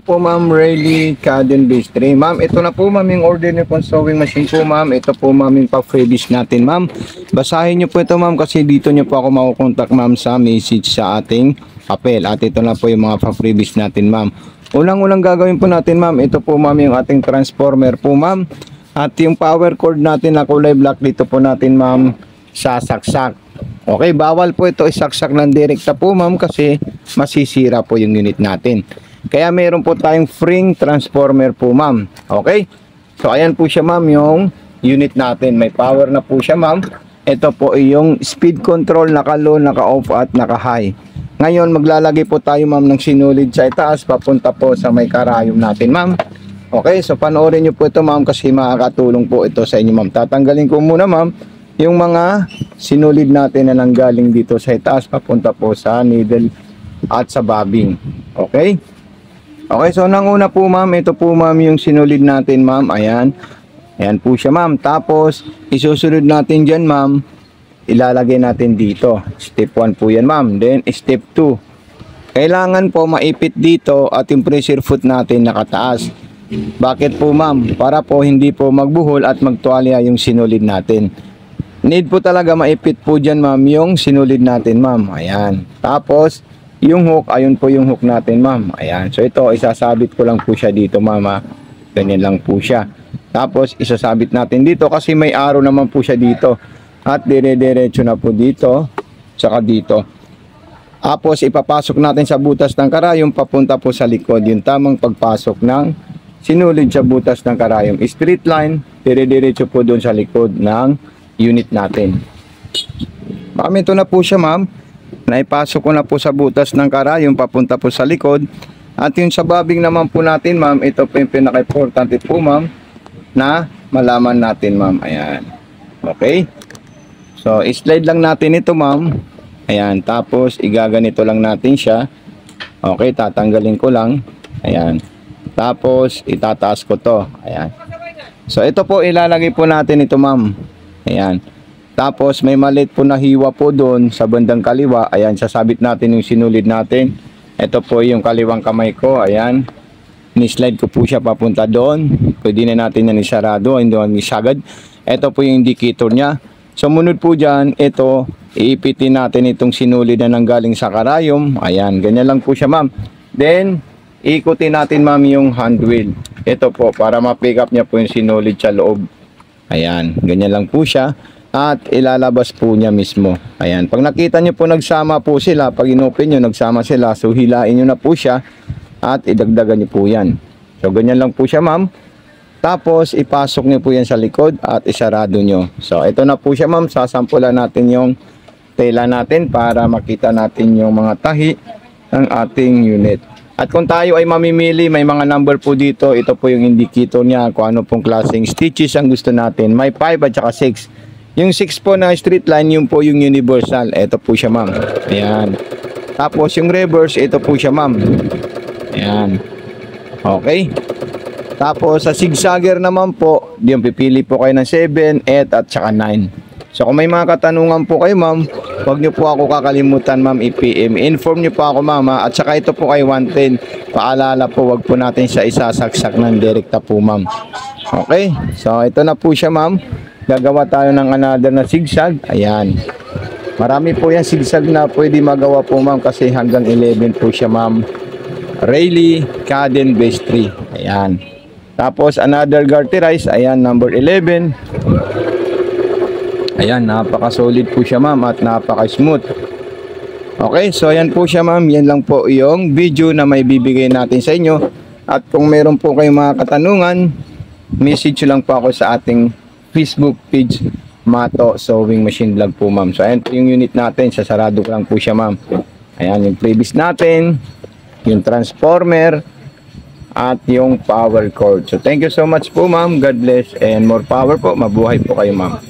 Po ma'am, Rayleigh Caden Base 3. Ma'am, ito na po ma'am yung order niyo pong sewing machine po ma'am. Ito po ma'am yung pa-freebies natin ma'am. Basahin niyo po ito ma'am kasi dito niyo po ako makukontak ma'am sa message sa ating papel. At ito na po yung mga pa-freebies natin ma'am. Unang-unang gagawin po natin ma'am, ito po ma'am yung ating transformer po ma'am. At yung power cord natin na kulay black dito po natin ma'am sasaksak. Okay, bawal po ito isaksak ng direkta po ma'am kasi masisira po yung unit natin. Kaya meron po tayong free transformer po ma'am. Okay? So ayan po siya ma'am yung unit natin. May power na po siya ma'am. Ito po yung speed control, naka-low, naka-off at naka-high. Ngayon maglalagay po tayo ma'am ng sinulid sa itaas papunta po sa may karayom natin ma'am. Okay? So panoorin nyo po ito ma'am kasi makakatulong po ito sa inyo ma'am. Tatanggalin ko muna ma'am yung mga sinulid natin na nanggaling dito sa itaas papunta po sa needle at sa bobbing. Okay? Okay, so nanguna po ma'am, ito po ma'am yung sinulid natin ma'am, ayan. Ayan po siya ma'am. Tapos, isusunod natin dyan ma'am, ilalagay natin dito. Step 1 po yan ma'am. Then, step 2. Kailangan po maipit dito at yung pressure foot natin nakataas. Bakit po ma'am? Para po hindi po magbuhol at magtuwalya yung sinulid natin. Need po talaga maipit po dyan ma'am yung sinulid natin ma'am. Ayan. Tapos, yung hook, ayun po yung hook natin ma'am. Ayan. So ito, isasabit ko lang po siya dito ma'am. Ganyan lang po siya. Tapos isasabit natin dito kasi may arrow naman po siya dito. At dire-diretso na po dito. Tsaka dito. Tapos ipapasok natin sa butas ng karayom papunta po sa likod. Yung tamang pagpasok ng sinulid sa butas ng karayom. Straight line, dire-diretso po doon sa likod ng unit natin. Ma'am, ito na po siya ma'am. Naipasok ko na po sa butas ng karayom papunta po sa likod. At yung sa bobbing naman po natin ma'am, ito po yung pinaka-importante po ma'am na malaman natin ma'am. Ayan. Okay. So, slide lang natin ito ma'am. Ayan. Tapos, igaganito lang natin siya. Okay. Tatanggalin ko lang. Ayan. Tapos, itataas ko to. Ayan. So, ito po ilalagay po natin ito ma'am. Ayan. Tapos may maliit po na hiwa po doon sa bandang kaliwa. Ayan, sasabit natin yung sinulid natin. Ito po yung kaliwang kamay ko. Ayan. Ni-slide ko po siya papunta doon. Pwede na natin yan isarado. Hindi naman isagad. Ito po yung indicator niya. Sumunod po dyan, ito, iipitin natin itong sinulid na nanggaling sa karayom. Ayan, ganyan lang po siya ma'am. Then, ikutin natin ma'am yung hand wheel. Ito po, para ma-pick up niya po yung sinulid sa loob. Ayan, ganyan lang po siya. At ilalabas po niya mismo. Ayan. Pag nakita nyo po nagsama po sila, pag inopen nyo nagsama sila, so hilain nyo na po siya at idagdagan nyo po yan. So ganyan lang po siya ma'am. Tapos ipasok nyo po yan sa likod at isarado nyo. So ito na po siya ma'am. Sasampulan natin yung tela natin para makita natin yung mga tahi ng ating unit. At kung tayo ay mamimili, may mga number po dito. Ito po yung indicator niya kung ano pong klaseng stitches ang gusto natin. May 5 at saka 6. Yung 6 po na straight line, yung po yung universal. Ito po siya ma'am. Ayan. Tapos yung reverse, ito po siya ma'am. Ayan. Okay. Tapos sa zigzagger naman po, yung pipili po kayo ng 7, 8 at saka 9. So kung may mga katanungan po kayo ma'am, huwag nyo po ako kakalimutan ma'am i-PM. Inform nyo po ako ma'am. At saka ito po kay 110. Paalala po, huwag po natin siya isasaksak ng direkta po ma'am. Okay. So ito na po siya ma'am. Gagawa tayo ng another na zigzag. Ayan. Marami po yan zigzag na pwede magawa po ma'am kasi hanggang 11 po siya ma'am. Rayleigh Caden Base 3. Ayan. Tapos another garterize. Ayan, number 11. Ayan, napaka-solid po siya ma'am at napaka-smooth. Okay, so ayan po siya ma'am. Yan lang po yung video na may bibigay natin sa inyo. At kung meron po kayong mga katanungan, message lang po ako sa ating Facebook page, Mato Sewing Machine Vlog po ma'am. So ayan po yung unit natin, sasarado ko lang po siya ma'am. Ayan yung previous natin, yung transformer, at yung power cord. So thank you so much po ma'am. God bless and more power po. Mabuhay po kayo ma'am.